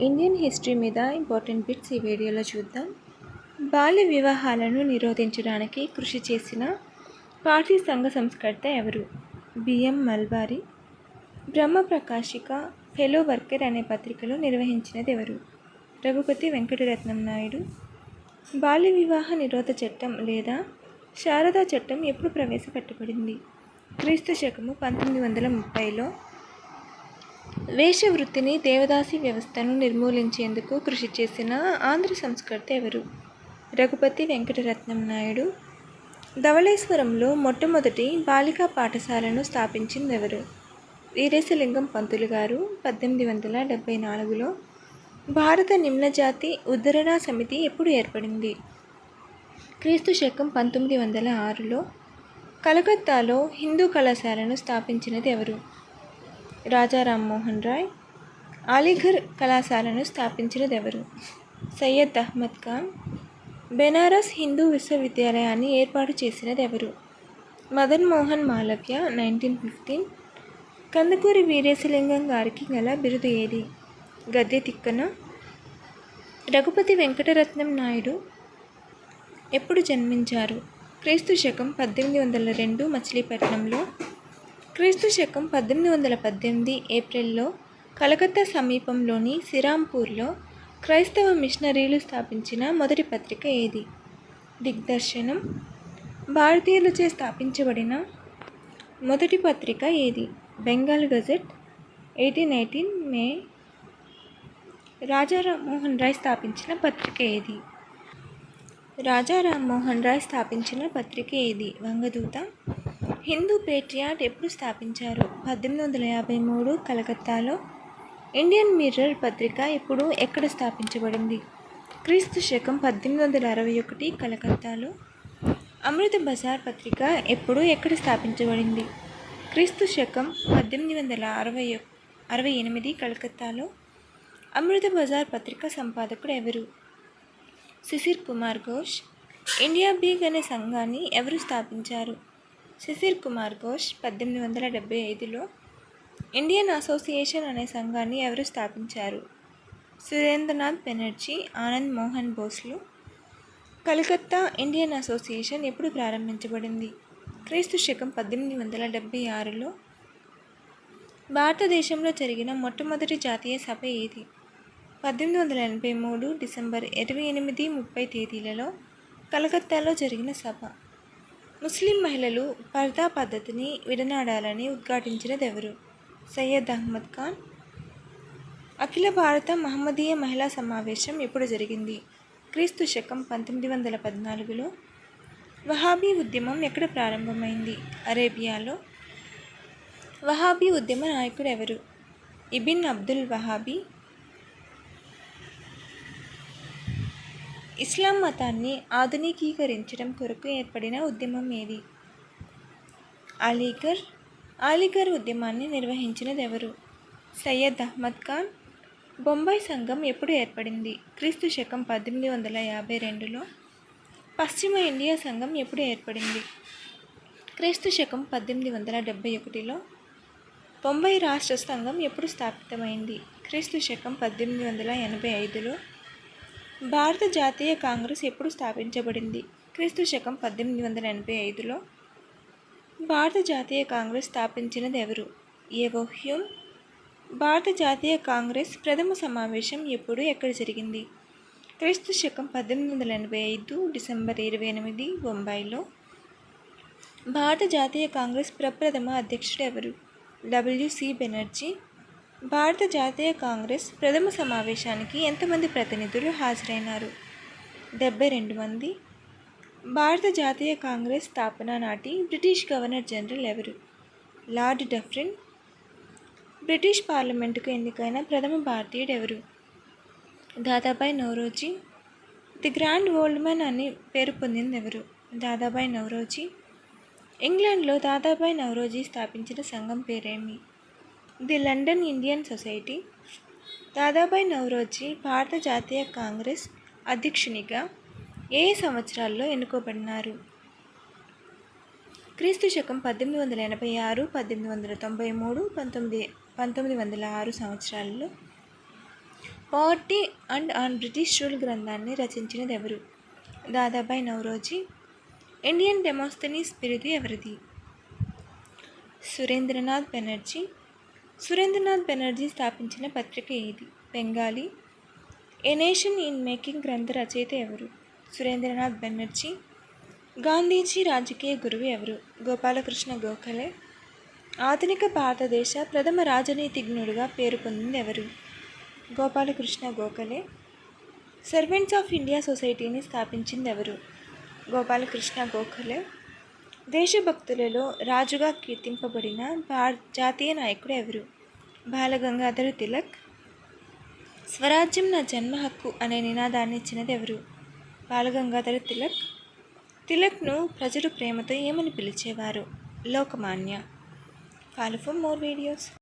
Indian history మీద important bits ఈ వీడియోలో చూద్దాం. బాల్య వివాహాలను నిరోధించడానికి కృషి చేసిన పార్సీ సంఘ సంస్కర్త ఎవరు? BM Malabari. Brahmaprakashika fellow worker అనే పత్రికలు నిర్వహించినది ఎవరు? రఘుపతి వెంకటరత్నం నాయుడు. బాల్య వివాహ నిరోధ చట్టం లేదా శారదా చట్టం ఎప్పుడు ప్రవేశపెట్టబడింది? క్రీస్తు శకము 1930లో. వేశ్యవృత్తిని, దేవదాసి వ్యవస్థను నిర్మూలించేందుకు కృషి చేసిన ఆంధ్ర సంస్కర్త ఎవరు? రఘుపతి వెంకటరత్నం నాయుడు. ధవళేశ్వరంలో మొట్టమొదటి బాలికా పాఠశాలను స్థాపించింది ఎవరు? వీరేశలింగం పంతులు గారు 1874లో. భారత నిమ్నజాతి ఉద్ధరణ సమితి ఎప్పుడు ఏర్పడింది? క్రీస్తు శకం 1906లో. కలకత్తాలో హిందూ కళాశాలను స్థాపించినది ఎవరు? రాజా రామ్మోహన్ రాయ్. అలీఘర్ కళాశాలను స్థాపించినది ఎవరు? సయ్యద్ అహ్మద్ ఖాన్. బెనారస్ హిందూ విశ్వవిద్యాలయాన్ని ఏర్పాటు చేసినది ఎవరు? మదన్ మోహన్ మాలవ్య 1915. కందుకూరి వీరేశలింగం గారికి గల బిరుదు ఏది? గద్దె తిక్కన. రఘుపతి వెంకటరత్నం నాయుడు ఎప్పుడు జన్మించారు? క్రీస్తు శకం 1802 మచిలీపట్నంలో. క్రీస్తు శకం 1818 ఏప్రిల్లో కలకత్తా సమీపంలోని శ్రీరాంపూర్లో క్రైస్తవ మిషనరీలు స్థాపించిన మొదటి పత్రిక ఏది? దిగ్దర్శనం. భారతీయులచే స్థాపించబడిన మొదటి పత్రిక ఏది? బెంగాల్ గజెట్ 1818 మే. రాజా రామ్మోహన్ రాయ్ స్థాపించిన పత్రిక ఏది? రాజా రామ్మోహన్ రాయ్ స్థాపించిన పత్రిక ఏది? వంగదూత. హిందూ పేట్రియాట్ ఎప్పుడు స్థాపించారు? 1853 కలకత్తాలో. ఇండియన్ మిర్రర్ పత్రిక ఎప్పుడు, ఎక్కడ స్థాపించబడింది? క్రీస్తు శకం 1861 కలకత్తాలో. అమృత బజార్ పత్రిక ఎప్పుడు, ఎక్కడ స్థాపించబడింది? క్రీస్తు శకం 1868 కలకత్తాలో. అమృత బజార్ పత్రిక సంపాదకుడు ఎవరు? శిశిర్ కుమార్ ఘోష్. ఇండియా బీగ్ అనే సంఘాన్ని ఎవరు స్థాపించారు? శిశిర్ కుమార్ ఘోష్ 1875లో. ఇండియన్ అసోసియేషన్ అనే సంఘాన్ని ఎవరు స్థాపించారు? సురేంద్రనాథ్ బెనర్జీ, ఆనంద్ మోహన్ బోస్లు. కలకత్తా ఇండియన్ అసోసియేషన్ ఎప్పుడు ప్రారంభించబడింది? క్రీస్తు శకం 1876లో. భారతదేశంలో జరిగిన మొట్టమొదటి జాతీయ సభ ఏది? 1883 డిసెంబర్ 28, 30 తేదీలలో కలకత్తాలో జరిగిన సభ. ముస్లిం మహిళలు పర్దా పద్ధతిని విడనాడాలని ఉద్ఘాటించినది ఎవరు? సయ్యద్ అహ్మద్ ఖాన్. అఖిల భారత మహమ్మదీయ మహిళా సమావేశం ఎప్పుడు జరిగింది? క్రీస్తు శకం 1914లో. వహాబీ ఉద్యమం ఎక్కడ ప్రారంభమైంది? అరేబియాలో. వహాబీ ఉద్యమ నాయకుడు ఎవరు? ఇబిన్ అబ్దుల్ వహాబీ. ఇస్లాం మతాన్ని ఆధునికీకరించడం కొరకు ఏర్పడిన ఉద్యమం ఏది? అలీఘర్. అలీఘర్ ఉద్యమాన్ని నిర్వహించినది ఎవరు? సయ్యద్ అహ్మద్ ఖాన్. బొంబాయి సంఘం ఎప్పుడు ఏర్పడింది? క్రీస్తు శకం 1852లో. పశ్చిమ ఇండియా సంఘం ఎప్పుడు ఏర్పడింది? క్రీస్తు శకం 1871లో. బొంబాయి రాష్ట్ర సంఘం ఎప్పుడు స్థాపితమైంది? క్రీస్తు శకం 1885లో. భారత జాతీయ కాంగ్రెస్ ఎప్పుడు స్థాపించబడింది? క్రీస్తు శకం 1885లో. భారత జాతీయ కాంగ్రెస్ స్థాపించినది ఎవరు? ఏవో హ్యూమ్. భారత జాతీయ కాంగ్రెస్ ప్రథమ సమావేశం ఎప్పుడు, ఎక్కడ జరిగింది? క్రీస్తు శకం 1885 డిసెంబర్ 28 బొంబాయిలో. భారత జాతీయ కాంగ్రెస్ ప్రప్రథమ అధ్యక్షుడు ఎవరు? డబ్ల్యూసి బెనర్జీ. భారత జాతీయ కాంగ్రెస్ ప్రథమ సమావేశానికి ఎంతమంది ప్రతినిధులు హాజరైనారు? 72 మంది. భారత జాతీయ కాంగ్రెస్ స్థాపన నాటి బ్రిటిష్ గవర్నర్ జనరల్ ఎవరు? Lord Dufferin. బ్రిటిష్ పార్లమెంటుకు ఎన్నికైన ప్రథమ భారతీయుడు ఎవరు? Dadabhai Naoroji. The grand old man అని పేరు పొందింది ఎవరు? దాదాబాయ్ నౌరోజీ. ఇంగ్లాండ్లో దాదాబాయ్ నౌరోజీ స్థాపించిన సంఘం పేరేమి? The London Indian Society. Dadabhai Naoroji భారత జాతీయ కాంగ్రెస్ అధ్యక్షునిగా ఏ సంవత్సరాల్లో ఎన్నుకోబడినారు? క్రీస్తు శకం 1886, 1893, 1906 సంవత్సరాలలో. Poverty and on British rule గ్రంథాన్ని రచించినది ఎవరు? దాదాబాయి నౌరోజీ. ఇండియన్ డెమోస్తనీస్ బిరుదు ఎవరిది? సురేంద్రనాథ్ బెనర్జీ. సురేంద్రనాథ్ బెనర్జీ స్థాపించిన పత్రిక ఏది? బెంగాలీ. ఏ నేషన్ ఇన్ మేకింగ్ గ్రంథ రచయిత ఎవరు? సురేంద్రనాథ్ బెనర్జీ. గాంధీజీ రాజకీయ గురువు ఎవరు? గోపాలకృష్ణ గోఖలే. ఆధునిక భారతదేశ ప్రథమ రాజనీతిజ్ఞుడిగా పేరు పొందింది ఎవరు? Gopalakrishna Gokhale. Servants of India సొసైటీని స్థాపించింది ఎవరు? గోపాలకృష్ణ గోఖలే. దేశభక్తులలో రాజుగా కీర్తింపబడిన జాతీయ నాయకుడు ఎవరు? బాలగంగాధర తిలక్. స్వరాజ్యం నా జన్మ హక్కు అనే నినాదాన్ని ఇచ్చినది ఎవరు? బాలగంగాధర తిలక్. తిలక్ను ప్రజలు ప్రేమతో ఏమని పిలిచేవారు? Lokmanya. Follow for more videos.